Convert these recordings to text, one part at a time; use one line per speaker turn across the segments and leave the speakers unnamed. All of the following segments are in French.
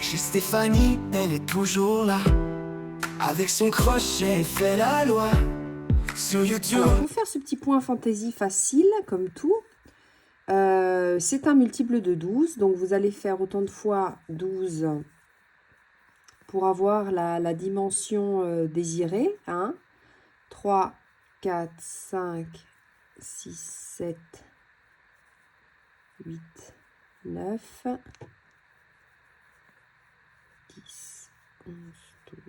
Chez Stéphanie, elle est toujours là. Avec son crochet, elle fait la loi. Sur YouTube.
Alors, pour faire ce petit point fantaisie facile, comme tout, c'est un multiple de 12. Donc, vous allez faire autant de fois 12 pour avoir la dimension désirée. 1, 3, 4, 5, 6, 7, 8, 9, 10, 11, 12.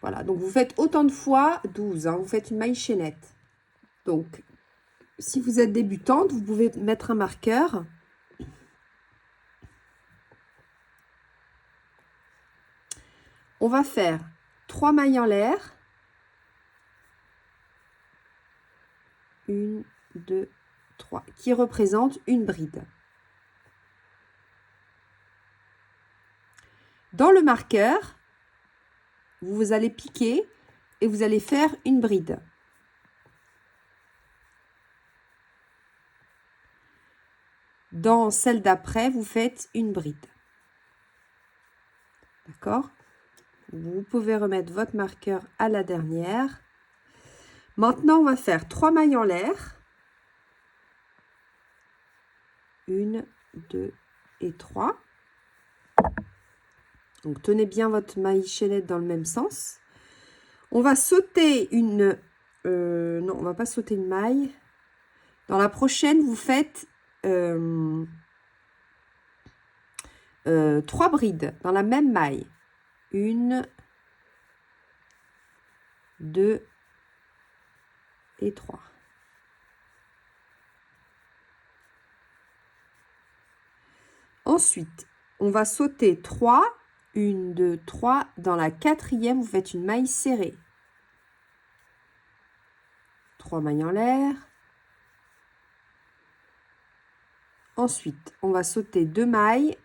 Voilà, donc vous faites autant de fois 12. Vous faites une maille chaînette. Donc, si vous êtes débutante, vous pouvez mettre un marqueur. On va faire 3 mailles en l'air. 1, 2, 3, qui représentent une bride. Dans le marqueur, vous allez piquer et vous allez faire une bride. Dans celle d'après, vous faites une bride. D'accord? Vous pouvez remettre votre marqueur à la dernière. Maintenant, on va faire 3 mailles en l'air. 1, 2 et 3. Donc, tenez bien votre maille chaînette dans le même sens. On va sauter une... non, on va pas sauter une maille. Dans la prochaine, vous faites 3 brides dans la même maille. 1, 2 et 3. Ensuite, on va sauter 3. 1, 2, 3. Dans la quatrième, vous faites une maille serrée. 3 mailles en l'air. Ensuite, on va sauter 2 mailles.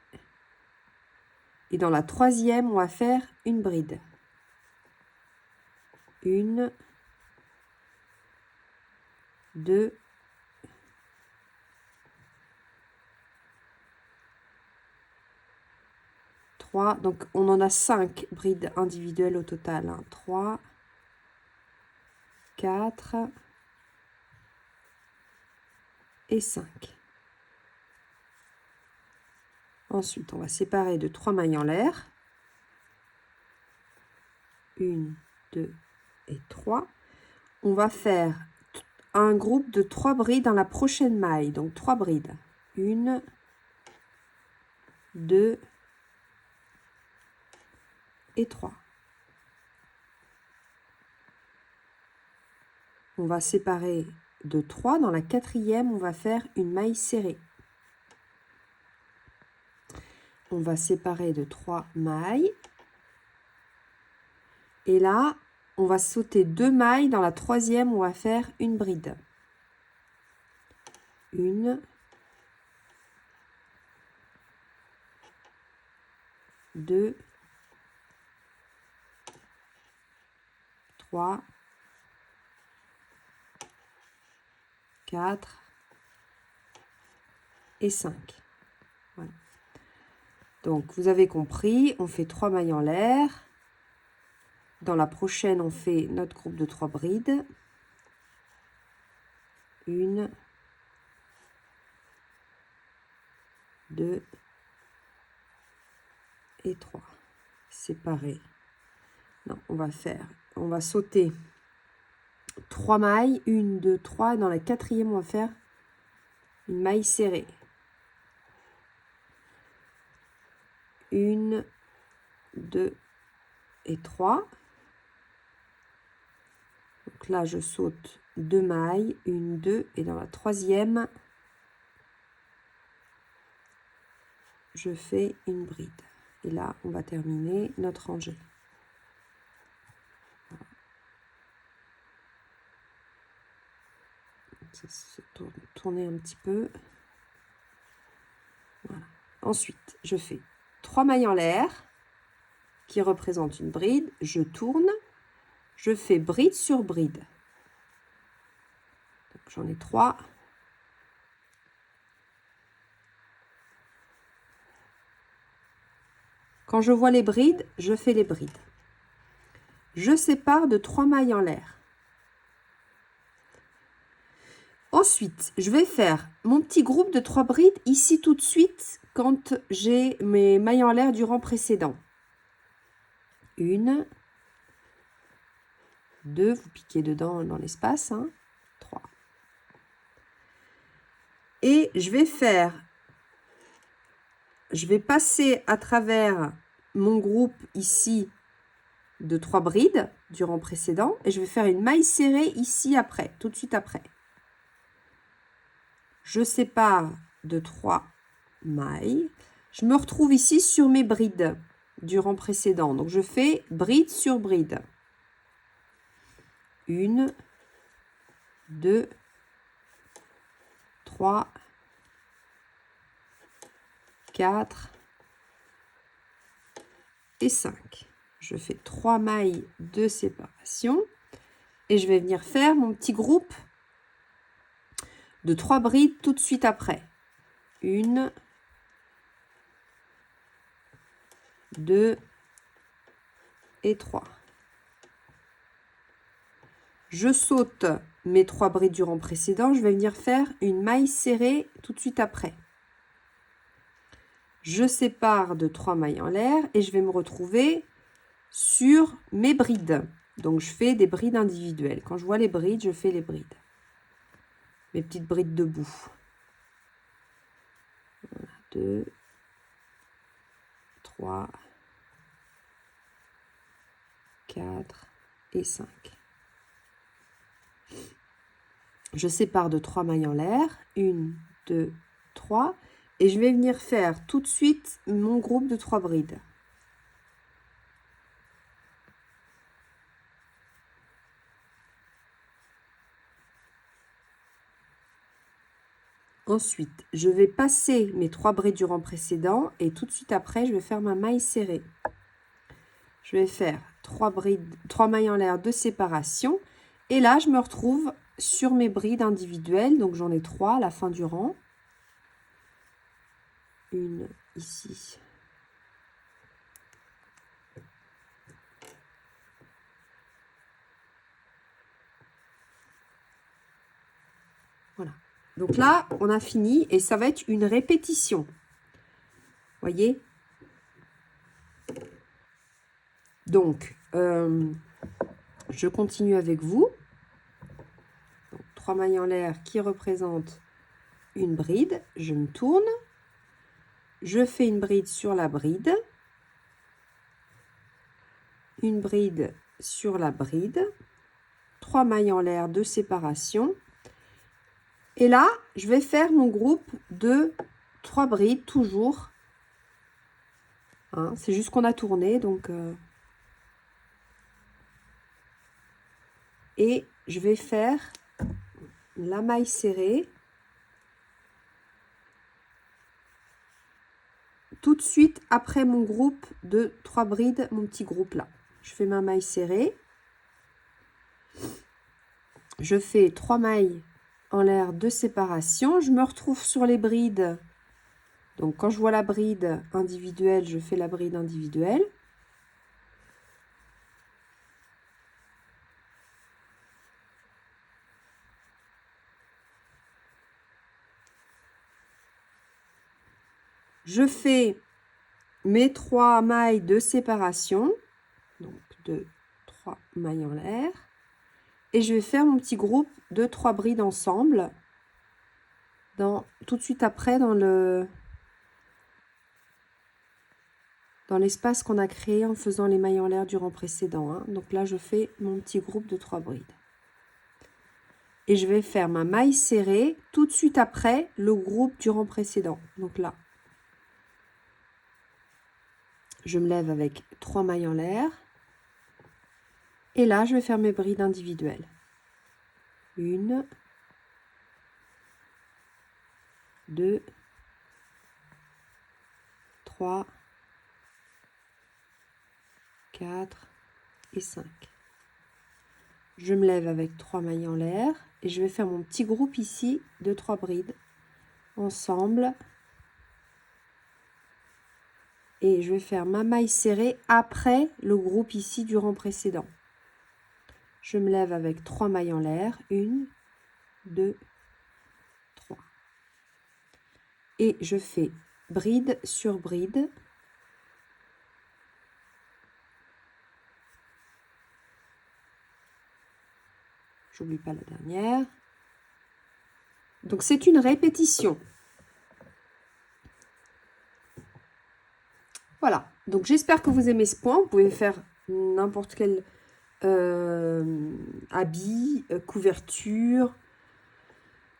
Et dans la troisième, on va faire une bride. 1, 2, 3. Donc, on en a 5 brides individuelles au total. 3, 4 et 5. Ensuite, on va séparer de 3 mailles en l'air. 1, 2 et 3. On va faire un groupe de 3 brides dans la prochaine maille. Donc, 3 brides. 1, 2 et 3. On va séparer de 3. Dans la quatrième, on va faire une maille serrée. On va séparer de 3 mailles. Et là, on va sauter 2 mailles. Dans la troisième, on va faire une bride. 1, 2, 3, 4 et 5. Voilà. Donc, vous avez compris, on fait 3 mailles en l'air. Dans la prochaine, on fait notre groupe de 3 brides. 1, 2 et 3. Séparés. Non, on va sauter 3 mailles. 1, 2, 3. Dans la quatrième, on va faire une maille serrée. 1, 2 et 3. Donc là, je saute 2 mailles, 1, 2, et dans la troisième, je fais une bride. Et là, on va terminer notre rangée. Voilà. Ça se tourner un petit peu. Voilà. Ensuite, je fais 3 mailles en l'air qui représentent une bride. Je tourne. Je fais bride sur bride. J'en ai 3. Quand je vois les brides, je fais les brides. Je sépare de 3 mailles en l'air. Ensuite, je vais faire mon petit groupe de 3 brides ici tout de suite quand j'ai mes mailles en l'air du rang précédent. 1, 2, vous piquez dedans dans l'espace, 3. Et je vais passer à travers mon groupe ici de 3 brides du rang précédent et je vais faire une maille serrée ici après, tout de suite après. Je sépare de 3 mailles. Je me retrouve ici sur mes brides du rang précédent. Donc, je fais bride sur bride. 1, 2, 3, 4 et 5. Je fais 3 mailles de séparation et je vais venir faire mon petit groupe de 3 brides tout de suite après. 1, 2 et 3. Je saute mes 3 brides du rang précédent, je vais venir faire une maille serrée tout de suite après. Je sépare de 3 mailles en l'air et je vais me retrouver sur mes brides. Donc je fais des brides individuelles. Quand je vois les brides, je fais les brides. Mes petites brides debout. 2, 3, 4 et 5. Je sépare de 3 mailles en l'air. 1, 2, 3. Et je vais venir faire tout de suite mon groupe de 3 brides. Ensuite, je vais passer mes 3 brides du rang précédent et tout de suite après, je vais faire ma maille serrée. Je vais faire 3 mailles en l'air de séparation. Et là, je me retrouve sur mes brides individuelles. Donc, j'en ai 3 à la fin du rang. Une ici. Voilà. Donc là, on a fini et ça va être une répétition. Voyez? Donc, je continue avec vous. Donc, 3 mailles en l'air qui représentent une bride. Je me tourne. Je fais une bride sur la bride. Une bride sur la bride. 3 mailles en l'air de séparation. Et là, je vais faire mon groupe de 3 brides, toujours. C'est juste qu'on a tourné, donc... Et je vais faire la maille serrée. Tout de suite après mon groupe de 3 brides, mon petit groupe là. Je fais ma maille serrée. Je fais 3 mailles en l'air de séparation. Je me retrouve sur les brides. Donc, quand je vois la bride individuelle, je fais la bride individuelle. Je fais mes 3 mailles de séparation. Donc, 2, 3 mailles en l'air. Et je vais faire mon petit groupe de 3 brides ensemble. Tout de suite après, dans l'espace qu'on a créé en faisant les mailles en l'air du rang précédent. Donc là, je fais mon petit groupe de 3 brides. Et je vais faire ma maille serrée tout de suite après le groupe du rang précédent. Donc là, je me lève avec 3 mailles en l'air. Et là, je vais faire mes brides individuelles. 1, 2, 3, 4 et 5. Je me lève avec 3 mailles en l'air et je vais faire mon petit groupe ici de 3 brides ensemble. et je vais faire ma maille serrée après le groupe ici du rang précédent. Je me lève avec 3 mailles en l'air, 1, 2, 3. Et je fais bride sur bride. J'oublie pas la dernière. Donc c'est une répétition. Voilà, donc j'espère que vous aimez ce point. Vous pouvez faire n'importe quel habit, couverture.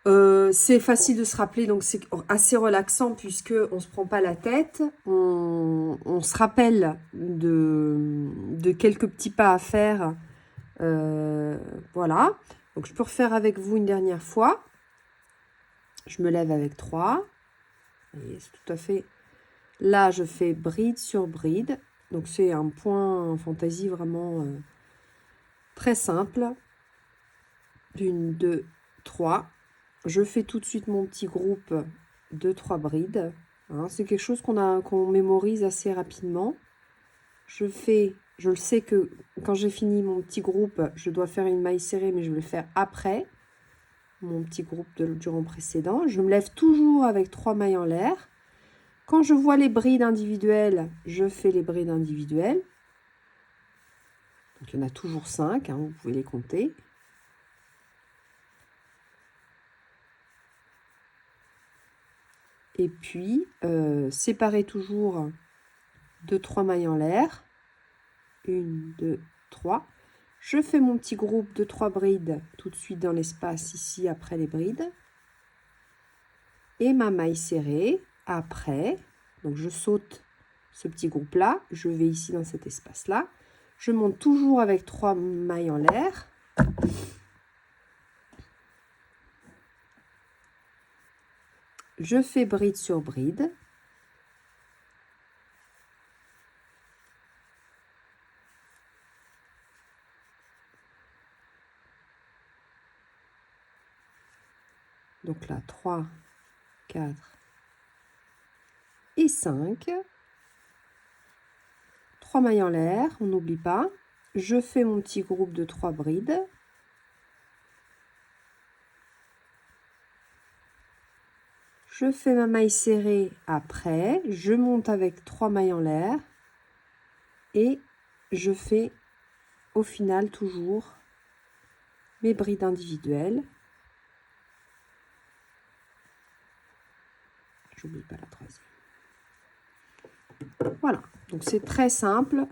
C'est facile de se rappeler, donc c'est assez relaxant puisque on ne se prend pas la tête. On se rappelle de quelques petits pas à faire. Voilà, donc je peux refaire avec vous une dernière fois. Je me lève avec 3. C'est tout à fait... Là, je fais bride sur bride. Donc, c'est un point en fantaisie vraiment très simple. 1, 2, 3. Je fais tout de suite mon petit groupe de 3 brides. Hein, c'est quelque chose qu'on mémorise assez rapidement. Je le sais que quand j'ai fini mon petit groupe, je dois faire une maille serrée, mais je vais le faire après mon petit groupe du rang précédent. Je me lève toujours avec 3 mailles en l'air. Quand je vois les brides individuelles, je fais les brides individuelles. Donc, il y en a toujours 5, hein, vous pouvez les compter. Et puis, séparer toujours de 3 mailles en l'air. 1, 2, 3. Je fais mon petit groupe de 3 brides tout de suite dans l'espace ici après les brides. Et ma maille serrée après. Donc, je saute ce petit groupe-là. Je vais ici dans cet espace-là. Je monte toujours avec 3 mailles en l'air. Je fais bride sur bride. Donc là, 3, 4 et 5. 3 mailles en l'air, on n'oublie pas. Je fais mon petit groupe de 3 brides. Je fais ma maille serrée après. Je monte avec 3 mailles en l'air. Et je fais au final toujours mes brides individuelles. J'oublie pas la troisième. Voilà, donc c'est très simple.